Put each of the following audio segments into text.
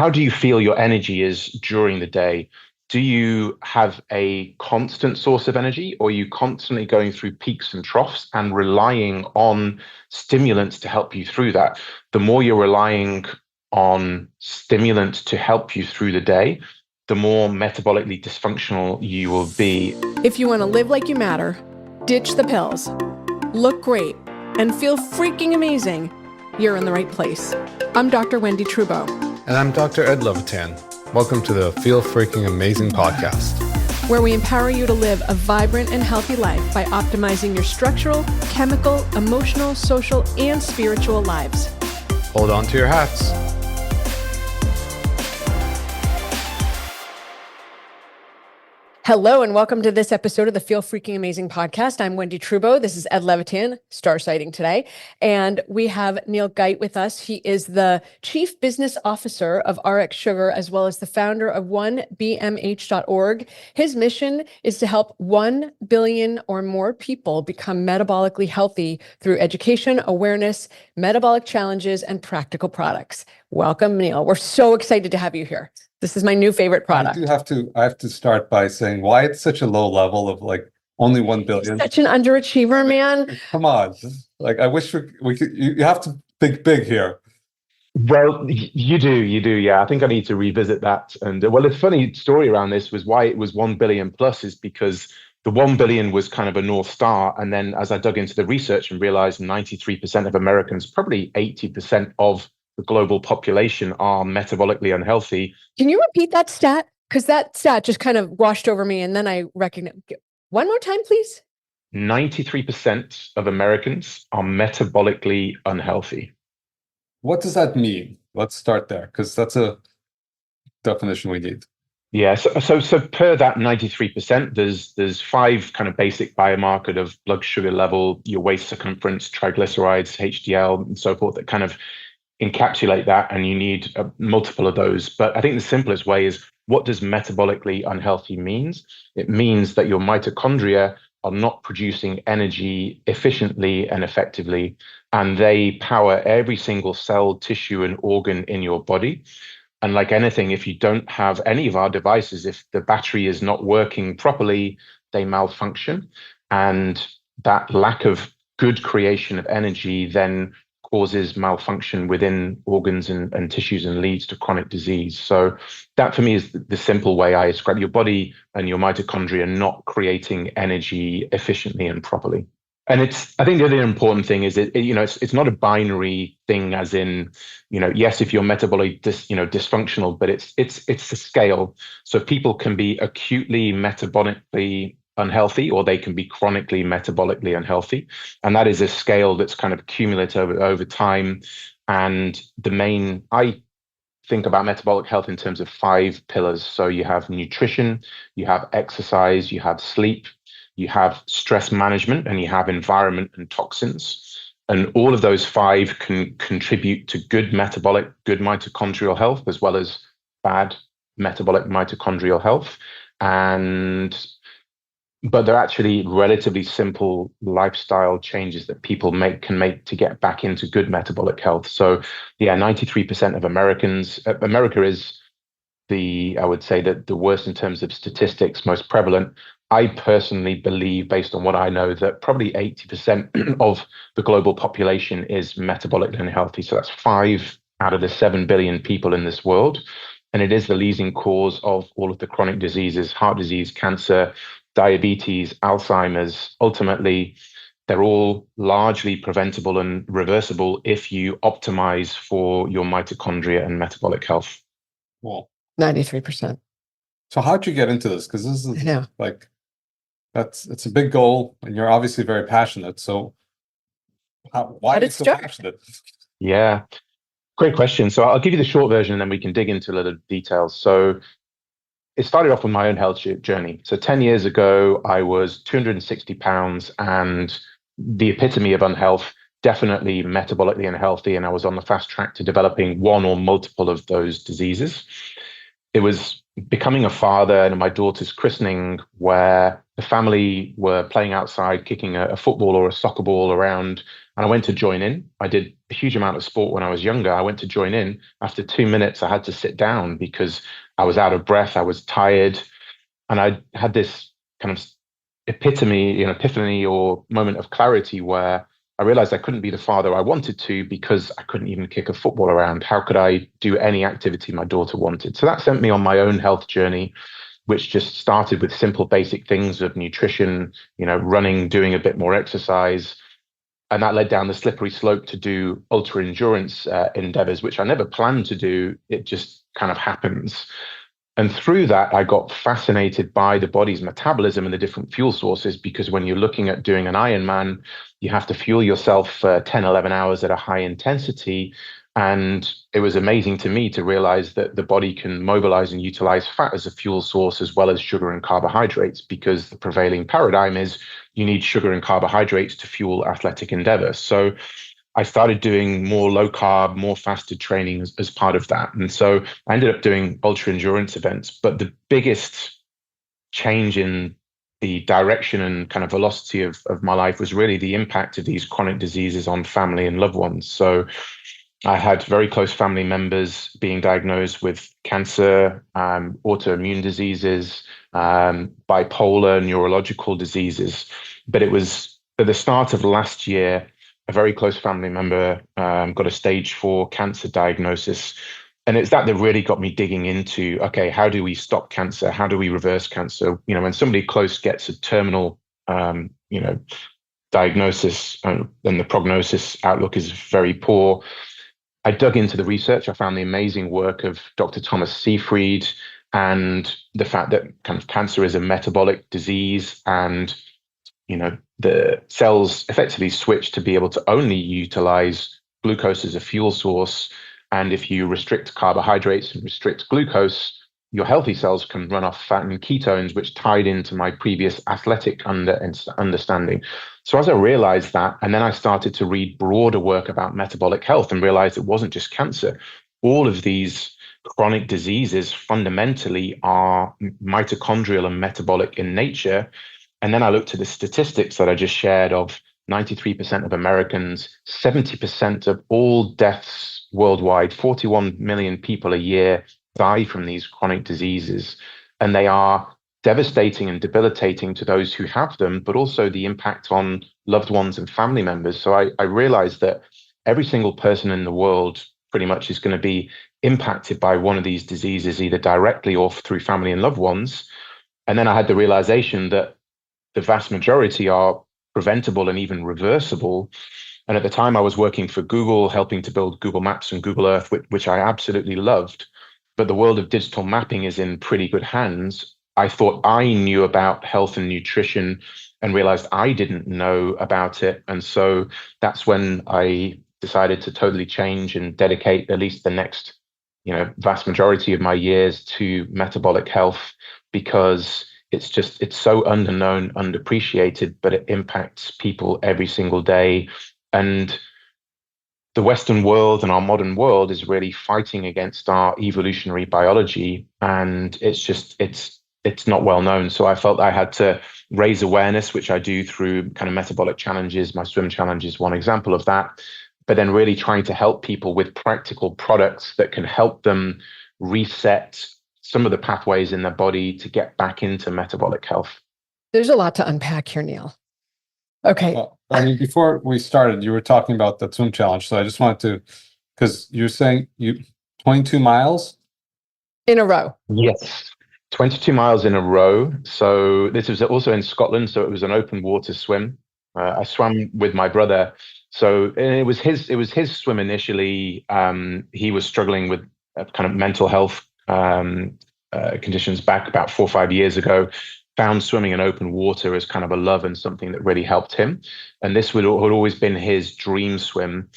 how do you feel your energy is during the day? Do you have a constant source of energy, or are you constantly going through peaks and troughs and relying on stimulants to help you through that? The more you're relying on stimulants to help you through the day, the more metabolically dysfunctional you will be. If you want to live like you matter, ditch the pills, look great, and feel freaking amazing, you're in the right place. I'm Dr. Wendy Trubo. And I'm Dr. Ed Levitan. Welcome to the Feel Freaking Amazing podcast, where we empower you to live a vibrant and healthy life by optimizing your structural, chemical, emotional, social, and spiritual lives. Hold on to your hats. Hello, and welcome to this episode of the Feel Freaking Amazing podcast. I'm Wendy Trubo. This is Ed Levitan, star sighting today. And we have Neil Gyte with us. He is the Chief Business Officer of RxSugar, as well as the founder of 1bmh.org. His mission is to help 1 billion or more people become metabolically healthy through education, awareness, metabolic challenges, and practical products. Welcome, Neil. We're so excited to have you here. This is my new favorite product. I have to start by saying why it's such a low level of like only 1 billion. Such an underachiever, man. Come on. Like I wish we could, you have to think big here. Well, you do. Yeah, I think I need to revisit that. And well, the funny story around this was why it was 1 billion plus is because the 1 billion was kind of a North Star. And then as I dug into the research and realized 93% of Americans, probably 80% of the global population are metabolically unhealthy. Can you repeat that stat? Because that stat just kind of washed over me, and then I recognize. One more time, please. 93% of Americans are metabolically unhealthy. What does that mean? Let's start there, because that's a definition we need. Yeah, so per that 93%, there's 5 kind of basic biomarkers of blood sugar level, your waist circumference, triglycerides, HDL, and so forth that kind of encapsulate that, and you need multiple of those. But I think the simplest way is, what does metabolically unhealthy means? It means that your mitochondria are not producing energy efficiently and effectively, and they power every single cell, tissue, and organ in your body. And like anything, if you don't have any of our devices, if the battery is not working properly, they malfunction. And that lack of good creation of energy then causes malfunction within organs and tissues and leads to chronic disease. So that for me is the simple way I describe your body and your mitochondria not creating energy efficiently and properly. And I think the other important thing is it's not a binary thing, as in, yes, if you're metabolically dysfunctional, but it's a scale. So people can be acutely metabolically unhealthy, or they can be chronically metabolically unhealthy. And that is a scale that's kind of cumulative over time. And I think about metabolic health in terms of 5 pillars. So you have nutrition, you have exercise, you have sleep, you have stress management, and you have environment and toxins. And all of those 5 can contribute to good mitochondrial health, as well as bad metabolic mitochondrial health. But they're actually relatively simple lifestyle changes that people can make to get back into good metabolic health. So yeah, 93% of America is I would say that the worst in terms of statistics, most prevalent. I personally believe, based on what I know, that probably 80% of the global population is metabolically unhealthy. So that's 5 out of the 7 billion people in this world. And it is the leading cause of all of the chronic diseases: heart disease, cancer, diabetes, Alzheimer's. Ultimately, they're all largely preventable and reversible if you optimize for your mitochondria and metabolic health. Well, 93%. So how'd you get into this? Because this is it's a big goal, and you're obviously very passionate. So why are you so passionate? Yeah, great question. So I'll give you the short version, and then we can dig into a little details. So it started off with my own health journey. So 10 years ago, I was 260 pounds and the epitome of unhealth, definitely metabolically unhealthy. And I was on the fast track to developing one or multiple of those diseases. It was becoming a father and my daughter's christening, where the family were playing outside, kicking a football or a soccer ball around. And I went to join in. I did a huge amount of sport when I was younger. I went to join in. After 2 minutes, I had to sit down because I was out of breath. I was tired. And I had this kind of epiphany or moment of clarity where I realized I couldn't be the father I wanted to because I couldn't even kick a football around. How could I do any activity my daughter wanted? So that sent me on my own health journey, which just started with simple basic things of nutrition, running, doing a bit more exercise. And that led down the slippery slope to do ultra endurance endeavors, which I never planned to do. It just kind of happens. And through that, I got fascinated by the body's metabolism and the different fuel sources, because when you're looking at doing an Ironman, you have to fuel yourself for 10, 11 hours at a high intensity. And it was amazing to me to realize that the body can mobilize and utilize fat as a fuel source as well as sugar and carbohydrates, because the prevailing paradigm is you need sugar and carbohydrates to fuel athletic endeavor. So I started doing more low carb, more fasted training as part of that. And so I ended up doing ultra endurance events. But the biggest change in the direction and kind of velocity of my life was really the impact of these chronic diseases on family and loved ones. So I had very close family members being diagnosed with cancer, autoimmune diseases, bipolar, neurological diseases. But it was at the start of last year, a very close family member got a stage 4 cancer diagnosis. And it's that really got me digging into, okay, how do we stop cancer? How do we reverse cancer? When somebody close gets a terminal, diagnosis and the prognosis outlook is very poor. I dug into the research. I found the amazing work of Dr. Thomas Seyfried and the fact that kind of cancer is a metabolic disease, and the cells effectively switch to be able to only utilize glucose as a fuel source. And if you restrict carbohydrates and restrict glucose, your healthy cells can run off fat and ketones, which tied into my previous athletic understanding. So as I realized that, and then I started to read broader work about metabolic health and realized it wasn't just cancer. All of these chronic diseases fundamentally are mitochondrial and metabolic in nature. And then I looked at the statistics that I just shared of 93% of Americans, 70% of all deaths worldwide, 41 million people a year die from these chronic diseases. And they are devastating and debilitating to those who have them, but also the impact on loved ones and family members. So I realized that every single person in the world pretty much is going to be impacted by one of these diseases, either directly or through family and loved ones. And then I had the realization that the vast majority are preventable and even reversible. And at the time I was working for Google, helping to build Google Maps and Google Earth, which I absolutely loved. But the world of digital mapping is in pretty good hands. I thought I knew about health and nutrition and realized I didn't know about it. And so that's when I decided to totally change and dedicate at least the next, vast majority of my years to metabolic health, because it's so underknown, underappreciated, but it impacts people every single day. And the Western world and our modern world is really fighting against our evolutionary biology. And it's not well known. So I felt I had to raise awareness, which I do through kind of metabolic challenges. My swim challenge is one example of that. But then really trying to help people with practical products that can help them reset some of the pathways in their body to get back into metabolic health. There's a lot to unpack here, Neil. Okay. Well, before we started, you were talking about the swim challenge. So I just wanted to, because you're saying 22 miles? In a row. Yes. 22 miles in a row. So this was also in Scotland. So it was an open water swim. I swam with my brother. So and it was his swim initially. He was struggling with kind of mental health conditions back about 4 or 5 years ago. Found swimming in open water as kind of a love and something that really helped him. And this had always been his dream swim.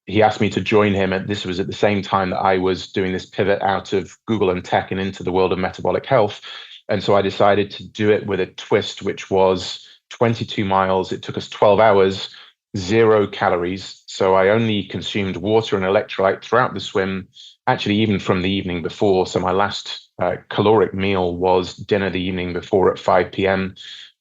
He asked me to join him, and this was at the same time that I was doing this pivot out of Google and tech and into the world of metabolic health. And so I decided to do it with a twist, which was 22 miles. It took us 12 hours, 0 calories. So I only consumed water and electrolyte throughout the swim, actually even from the evening before. So my last caloric meal was dinner the evening before at 5 p.m.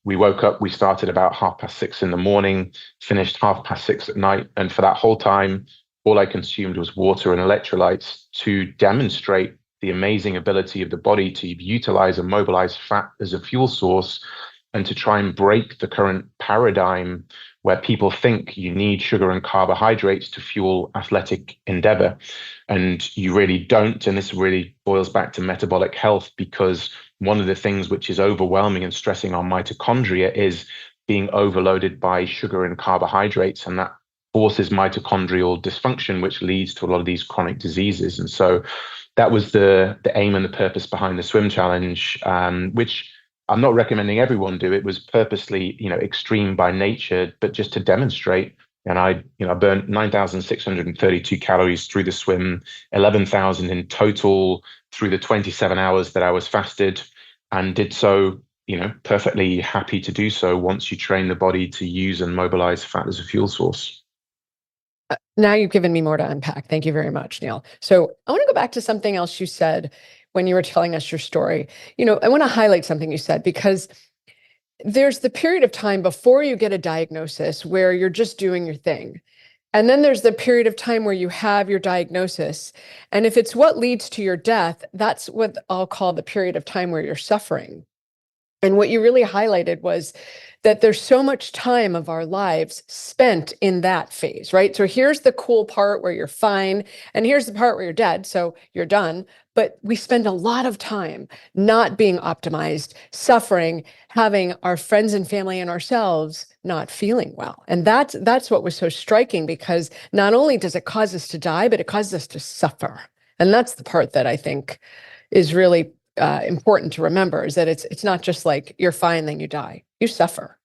We woke up, we started about 6:30 in the morning, finished 6:30 at night. And for that whole time, all I consumed was water and electrolytes to demonstrate the amazing ability of the body to utilize and mobilize fat as a fuel source, and to try and break the current paradigm where people think you need sugar and carbohydrates to fuel athletic endeavor. And you really don't. And this really boils back to metabolic health, because one of the things which is overwhelming and stressing our mitochondria is being overloaded by sugar and carbohydrates. And that forces mitochondrial dysfunction, which leads to a lot of these chronic diseases. And so that was the aim and the purpose behind the swim challenge, which I'm not recommending everyone do. It was purposely, extreme by nature, but just to demonstrate. And I burnt 9,632 calories through the swim, 11,000 in total through the 27 hours that I was fasted, and did so, perfectly happy to do so once you train the body to use and mobilize fat as a fuel source. Now you've given me more to unpack. Thank you very much, Neil. So I want to go back to something else you said when you were telling us your story. I want to highlight something you said, because there's the period of time before you get a diagnosis where you're just doing your thing. And then there's the period of time where you have your diagnosis. And if it's what leads to your death, that's what I'll call the period of time where you're suffering. And what you really highlighted was that there's so much time of our lives spent in that phase, right? So here's the cool part where you're fine, and here's the part where you're dead, so you're done. But we spend a lot of time not being optimized, suffering, having our friends and family and ourselves not feeling well. And that's what was so striking, because not only does it cause us to die, but it causes us to suffer. And that's the part that I think is really important to remember, is that it's not just like you're fine, then you die. You suffer.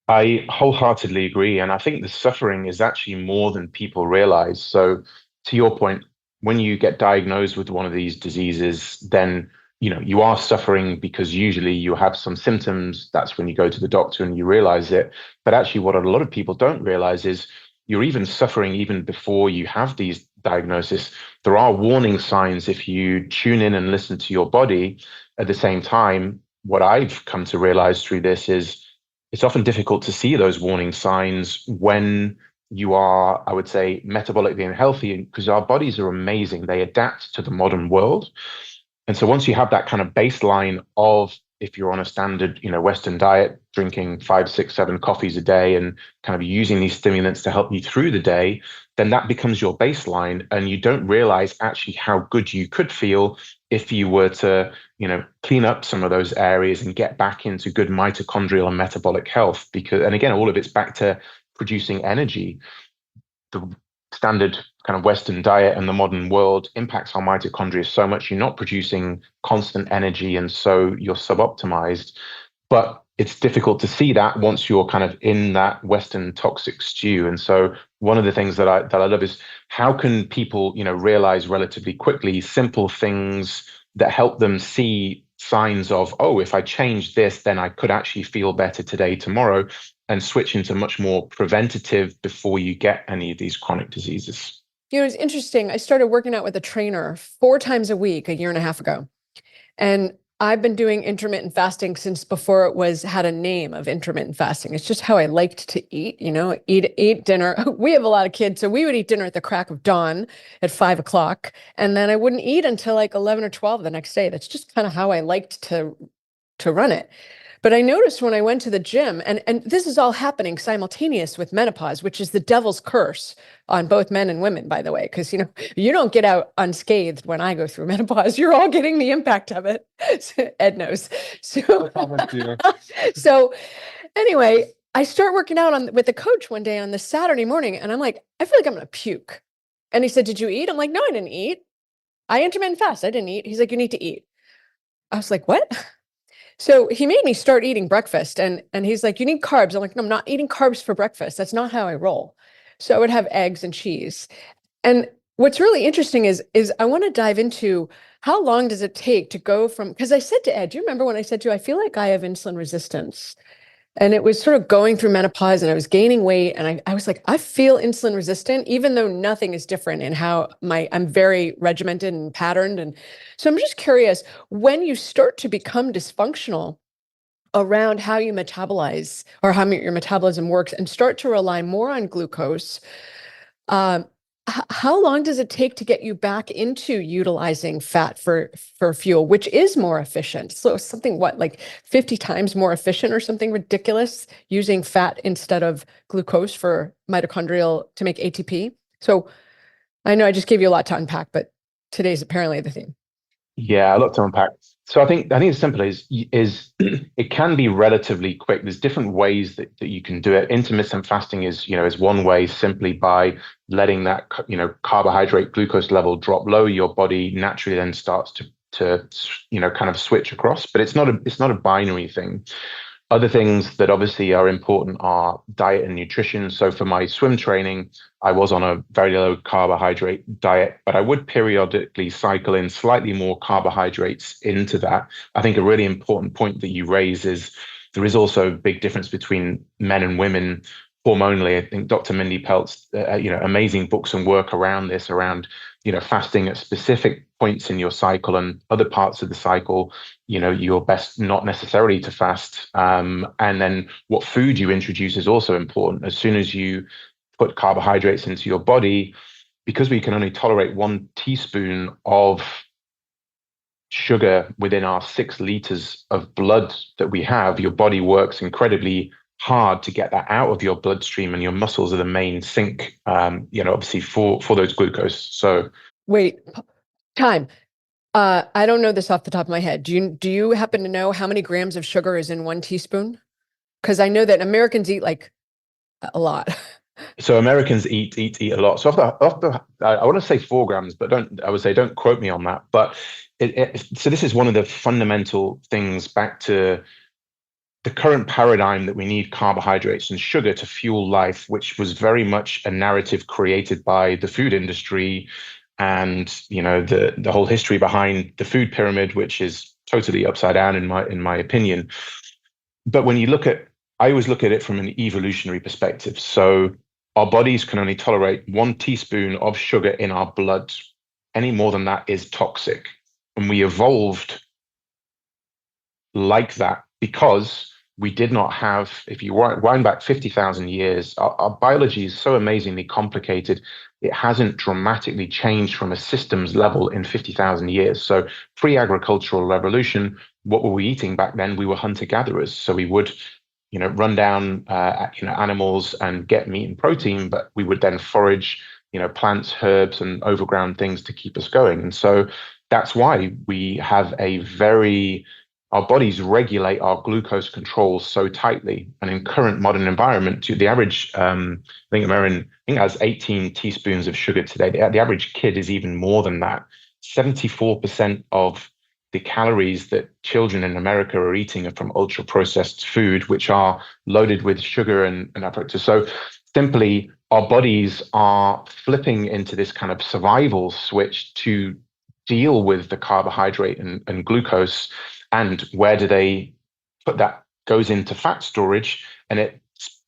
I wholeheartedly agree. And I think the suffering is actually more than people realize. So to your point, when you get diagnosed with one of these diseases, then you are suffering because usually you have some symptoms. That's when you go to the doctor and you realize it. But actually what a lot of people don't realize is you're even suffering even before you have these diagnosis. There are warning signs if you tune in and listen to your body. At the same time, what I've come to realize through this is it's often difficult to see those warning signs when you are, I would say, metabolically unhealthy, because our bodies are amazing. They adapt to the modern world. And so once you have that kind of baseline of, if you're on a standard, Western diet, drinking 5, 6, 7 coffees a day and kind of using these stimulants to help you through the day, then that becomes your baseline. And you don't realize actually how good you could feel if you were to, clean up some of those areas and get back into good mitochondrial and metabolic health. And again, all of it's back to producing energy. The standard kind of Western diet and the modern world impacts our mitochondria so much. You're not producing constant energy, and so you're suboptimized. But it's difficult to see that once you're kind of in that Western toxic stew. And so one of the things that I love is how can people, realize relatively quickly simple things that help them see signs of, oh, if I change this, then I could actually feel better today, tomorrow, and switch into much more preventative before you get any of these chronic diseases. It's interesting. I started working out with a trainer 4 times a week a year and a half ago. And I've been doing intermittent fasting since before it had a name of intermittent fasting. It's just how I liked to eat, eat dinner. We have a lot of kids, so we would eat dinner at the crack of dawn at 5 o'clock. And then I wouldn't eat until like 11 or 12 the next day. That's just kind of how I liked to run it. But I noticed when I went to the gym, and this is all happening simultaneous with menopause, which is the devil's curse on both men and women, by the way, because, you don't get out unscathed when I go through menopause. You're all getting the impact of it. Ed knows. So anyway, I start working out with the coach one day on the Saturday morning, and I'm like, I feel like I'm going to puke. And he said, did you eat? I'm like, no, I didn't eat. I intermittent fast. I didn't eat. He's like, you need to eat. I was like, what? So he made me start eating breakfast, and he's like, you need carbs. I'm like, no, I'm not eating carbs for breakfast. That's not how I roll. So I would have eggs and cheese. And what's really interesting is I want to dive into how long does it take to go from, because I said to Ed, do you remember when I said to you, I feel like I have insulin resistance? And it was sort of going through menopause, and I was gaining weight, and I was like, I feel insulin resistant, even though nothing is different in how I'm very regimented and patterned. And so I'm just curious, when you start to become dysfunctional, around how you metabolize or how your metabolism works and start to rely more on glucose, how long does it take to get you back into utilizing fat for fuel, which is more efficient? So something like 50 times more efficient or something ridiculous, using fat instead of glucose for mitochondrial to make ATP. So I know I just gave you a lot to unpack, but today's apparently the theme. Yeah, a lot to unpack. So I think as simple is it can be relatively quick. There's different ways that you can do it. Intermittent fasting is one way, simply by letting that carbohydrate glucose level drop low. Your body naturally then starts to kind of switch across. But it's not a binary thing. Other things that obviously are important are diet and nutrition. So for my swim training, I was on a very low carbohydrate diet, but I would periodically cycle in slightly more carbohydrates into that. I think a really important point that you raise is there is also a big difference between men and women hormonally. I think Dr. Mindy Pelt's, amazing books and work around this, around, fasting at specific points in your cycle and other parts of the cycle, you're best not necessarily to fast. And then what food you introduce is also important. As soon as you put carbohydrates into your body, because we can only tolerate 1 teaspoon of sugar within our 6 liters of blood that we have, your body works incredibly hard to get that out of your bloodstream, and your muscles are the main sink, obviously for those glucose. So wait, time. I don't know this off the top of my head. Do you happen to know how many grams of sugar is in 1 teaspoon? Because I know that Americans eat like a lot. So Americans eat a lot. So I want to say 4 grams, but don't quote me on that. But so this is one of the fundamental things back to the current paradigm, that we need carbohydrates and sugar to fuel life, which was very much a narrative created by the food industry and the whole history behind the food pyramid, which is totally upside down in my opinion. But when you I always look at it from an evolutionary perspective. So our bodies can only tolerate 1 teaspoon of sugar in our blood. Any more than that is toxic. And we evolved like that because we did not have, if you wind back 50,000 years, our biology is so amazingly complicated. It hasn't dramatically changed from a systems level in 50,000 years. So pre-agricultural revolution, what were we eating back then? We were hunter-gatherers. So we would run down animals and get meat and protein, but we would then forage plants, herbs, and overground things to keep us going. And so that's why we have our bodies regulate our glucose control so tightly. And in current modern environment, the average, I think American has 18 teaspoons of sugar today. The average kid is even more than that. 74% of the calories that children in America are eating are from ultra processed food, which are loaded with sugar and fructose. So simply, our bodies are flipping into this kind of survival switch to deal with the carbohydrate and glucose. And where do they put that? Goes into fat storage, and it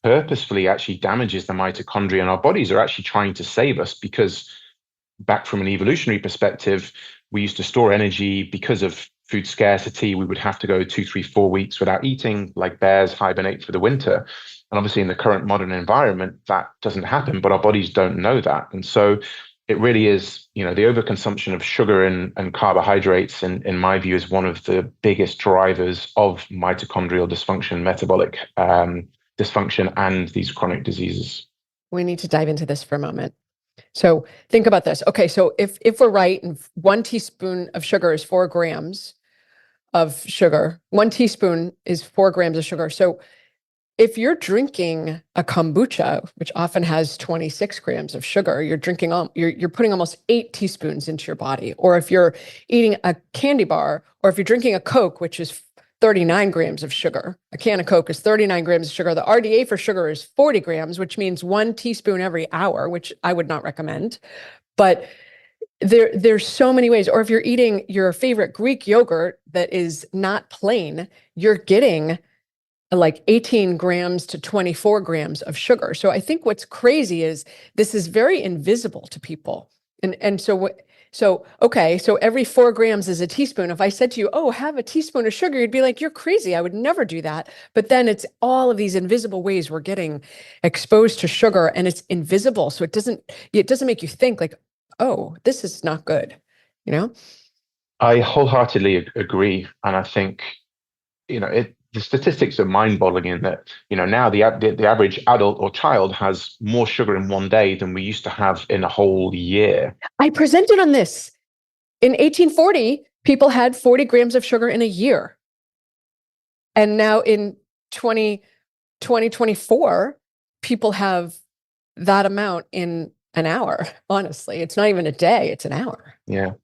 purposefully actually damages the mitochondria. And our bodies are actually trying to save us, because back from an evolutionary perspective, we used to store energy because of food scarcity. We would have to go 2, 3, 4 weeks without eating, like bears hibernate for the winter. And obviously in the current modern environment, that doesn't happen, but our bodies don't know that. And so it really is, the overconsumption of sugar and carbohydrates, in my view, is one of the biggest drivers of mitochondrial dysfunction, metabolic dysfunction, and these chronic diseases. We need to dive into this for a moment. So think about this. Okay, so if we're right, and 1 teaspoon of sugar is 4 grams of sugar, 1 teaspoon is 4 grams of sugar. So if you're drinking a kombucha, which often has 26 grams of sugar, you're putting almost 8 teaspoons into your body. Or if you're eating a candy bar, or if you're drinking a Coke, which is 39 grams of sugar. A can of Coke is 39 grams of sugar. The RDA for sugar is 40 grams, which means 1 teaspoon every hour, which I would not recommend. But there's so many ways. Or if you're eating your favorite Greek yogurt that is not plain, you're getting like 18 grams to 24 grams of sugar. So I think what's crazy is this is very invisible to people. And so So, okay, so every 4 grams is a teaspoon. If I said to you, oh, have a teaspoon of sugar, you'd be like, you're crazy. I would never do that. But then it's all of these invisible ways we're getting exposed to sugar, and it's invisible. So it doesn't make you think like, oh, this is not good, you know? I wholeheartedly agree. And I think, the statistics are mind-boggling in that, now the average adult or child has more sugar in one day than we used to have in a whole year. I presented on this. In 1840, people had 40 grams of sugar in a year. And now in 2024, people have that amount in an hour. Honestly, it's not even a day, it's an hour. Yeah.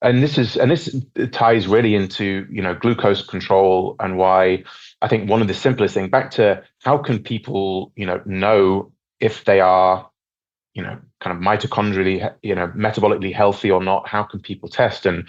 And this ties really into, glucose control, and why I think one of the simplest things, back to how can people, know if they are, kind of mitochondrially, metabolically healthy or not. How can people test? And,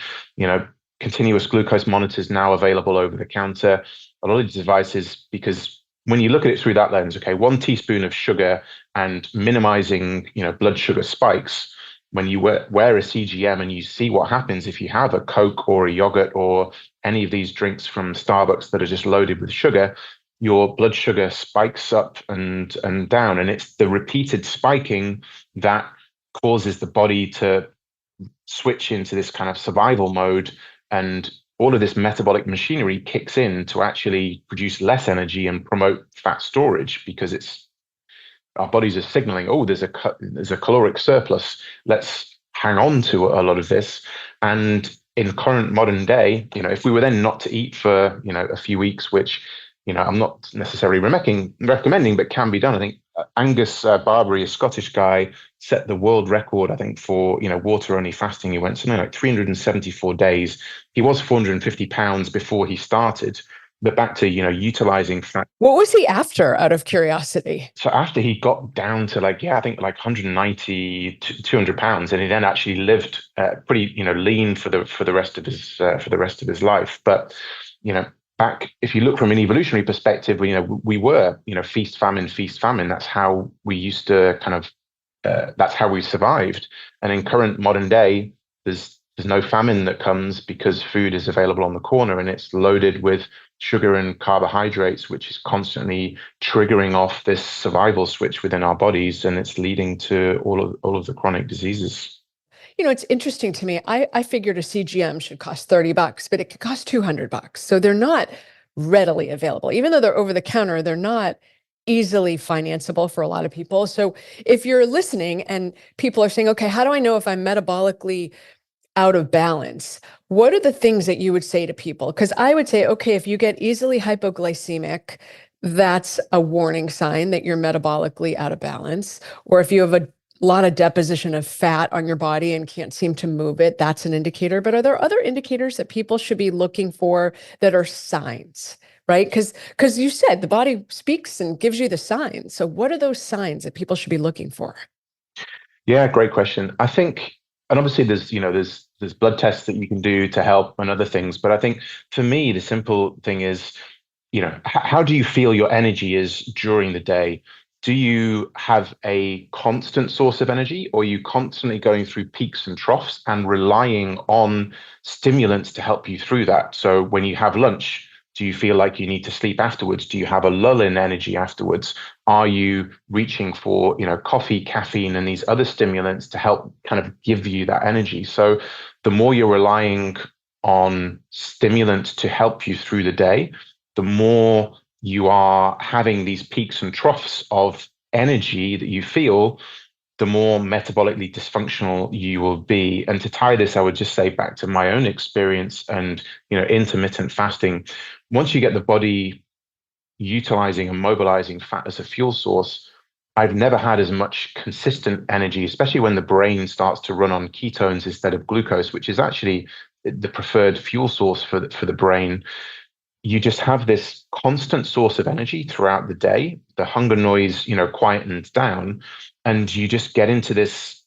continuous glucose monitors now available over the counter. A lot of these devices, because when you look at it through that lens, okay, 1 teaspoon of sugar and minimizing, blood sugar spikes. When you wear a CGM and you see what happens if you have a Coke or a yogurt or any of these drinks from Starbucks that are just loaded with sugar, your blood sugar spikes up and down. And it's the repeated spiking that causes the body to switch into this kind of survival mode. And all of this metabolic machinery kicks in to actually produce less energy and promote fat storage, because our bodies are signaling, oh, there's a caloric surplus. Let's hang on to a lot of this. And in current modern day, if we were then not to eat for, a few weeks, which, I'm not necessarily recommending, but can be done. I think Angus Barbary, a Scottish guy, set the world record, I think, for, water only fasting. He went something like 374 days. He was 450 pounds before he started. But back to, utilizing fat. What was he after, out of curiosity? So after he got down to I think 190 to 200 pounds, and he then actually lived pretty, lean for the rest of his life. But, back, if you look from an evolutionary perspective, we were, feast, famine, feast, famine. That's how we used to that's how we survived. And in current modern day, there's no famine that comes, because food is available on the corner and it's loaded with sugar and carbohydrates, which is constantly triggering off this survival switch within our bodies, and it's leading to all of the chronic diseases. It's interesting to me. I figured a CGM should cost $30, but it could cost $200. So they're not readily available. Even though they're over the counter, they're not easily financeable for a lot of people. So if you're listening and people are saying, okay, how do I know if I'm metabolically out of balance? What are the things that you would say to people? Because I would say, okay, if you get easily hypoglycemic, that's a warning sign that you're metabolically out of balance. Or if you have a lot of deposition of fat on your body and can't seem to move it, that's an indicator. But are there other indicators that people should be looking for that are signs, right? Because you said the body speaks and gives you the signs. So what are those signs that people should be looking for? Yeah, great question. I think, and obviously there's blood tests that you can do to help and other things. But I think for me, the simple thing is, how do you feel your energy is during the day? Do you have a constant source of energy, or are you constantly going through peaks and troughs and relying on stimulants to help you through that? So when you have lunch, do you feel like you need to sleep afterwards? Do you have a lull in energy afterwards? Are you reaching for, coffee, caffeine, and these other stimulants to help kind of give you that energy? So the more you're relying on stimulants to help you through the day, the more you are having these peaks and troughs of energy that you feel, the more metabolically dysfunctional you will be. And to tie this, I would just say back to my own experience and, intermittent fasting. Once you get the body utilizing and mobilizing fat as a fuel source, I've never had as much consistent energy, especially when the brain starts to run on ketones instead of glucose, which is actually the preferred fuel source for the brain. You just have this constant source of energy throughout the day. The hunger noise, quietens down, and you just get into this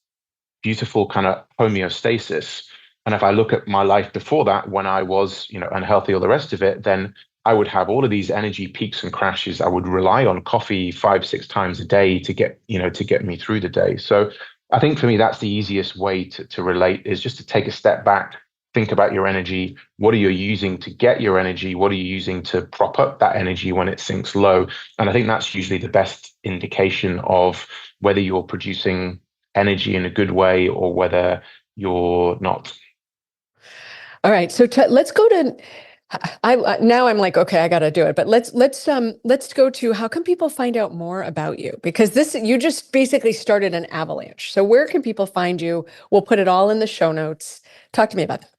beautiful kind of homeostasis. And if I look at my life before that, when I was, unhealthy, or the rest of it, then I would have all of these energy peaks and crashes. I would rely on coffee 5-6 times a day to get me through the day. So I think for me, that's the easiest way to relate, is just to take a step back, think about your energy. What are you using to get your energy? What are you using to prop up that energy when it sinks low? And I think that's usually the best indication of whether you're producing energy in a good way or whether you're not. All right. So let's go to, now I'm like, okay, I got to do it. But let's go to, how can people find out more about you? Because you just basically started an avalanche. So where can people find you? We'll put it all in the show notes. Talk to me about that.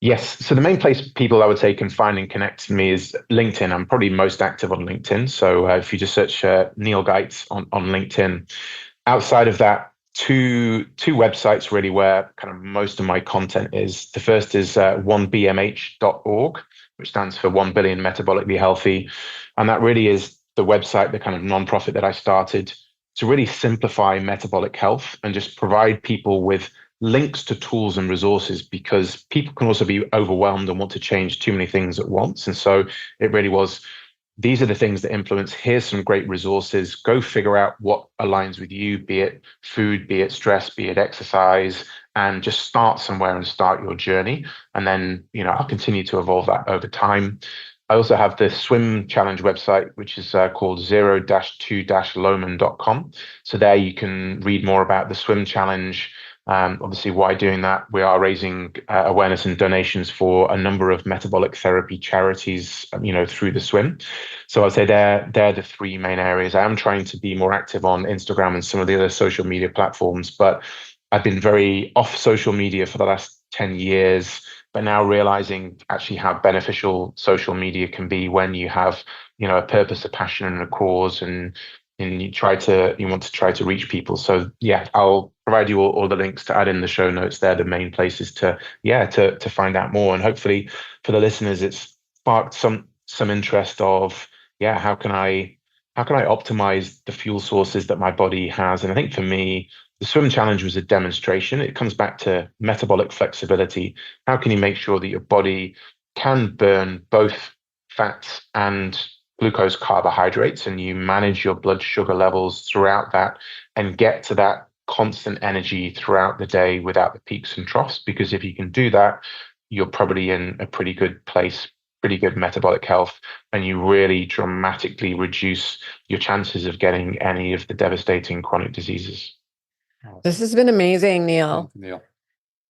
Yes. So the main place people, I would say, can find and connect to me is LinkedIn. I'm probably most active on LinkedIn. So if you just search Neil Gyte on LinkedIn. Outside of that, two websites really where kind of most of my content is. The first is 1bmh.org, which stands for 1 billion metabolically healthy. And that really is the website, the kind of nonprofit that I started to really simplify metabolic health and just provide people with links to tools and resources, because people can also be overwhelmed and want to change too many things at once. And so it really was, these are the things that influence. Here's some great resources. Go figure out what aligns with you, be it food, be it stress, be it exercise, and just start somewhere and start your journey. And then, I'll continue to evolve that over time. I also have the swim challenge website, which is called 0-2-loman.com. So there you can read more about the swim challenge. Obviously, why doing that? We are raising awareness and donations for a number of metabolic therapy charities, through the swim. So I'd say they're the three main areas. I am trying to be more active on Instagram and some of the other social media platforms, but I've been very off social media for the last 10 years, but now realizing actually how beneficial social media can be when you have, a purpose, a passion, and a cause, and you want to try to reach people. So yeah, I'll provide you all the links to add in the show notes. They're the main places to find out more. And hopefully for the listeners, it's sparked some interest of, how can I optimize the fuel sources that my body has? And I think for me, the swim challenge was a demonstration. It comes back to metabolic flexibility. How can you make sure that your body can burn both fats and glucose carbohydrates, and you manage your blood sugar levels throughout that and get to that constant energy throughout the day without the peaks and troughs? Because if you can do that, you're probably in a pretty good place, pretty good metabolic health, and you really dramatically reduce your chances of getting any of the devastating chronic diseases. This has been amazing, Neil.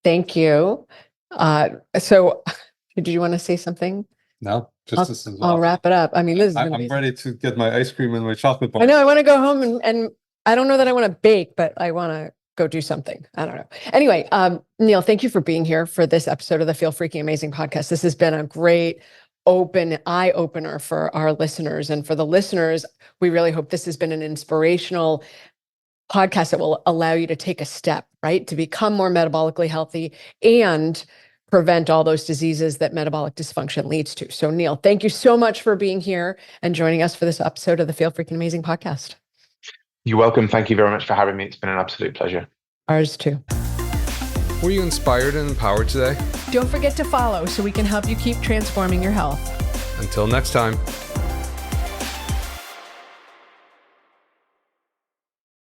Thank you. So did you want to say something? No, I'll wrap it up. I mean, Liz, I'm ready to get my ice cream and my chocolate bar. I know, I want to go home and I don't know that I want to bake, but I want to go do something. I don't know. Anyway, Neil, thank you for being here for this episode of the Feel Freaking Amazing podcast. This has been a great eye opener for our listeners, and for the listeners, we really hope this has been an inspirational podcast that will allow you to take a step, right, to become more metabolically healthy and prevent all those diseases that metabolic dysfunction leads to. So Neil, thank you so much for being here and joining us for this episode of the Feel Freaking Amazing podcast. You're welcome. Thank you very much for having me. It's been an absolute pleasure. Ours too. Were you inspired and empowered today? Don't forget to follow so we can help you keep transforming your health. Until next time.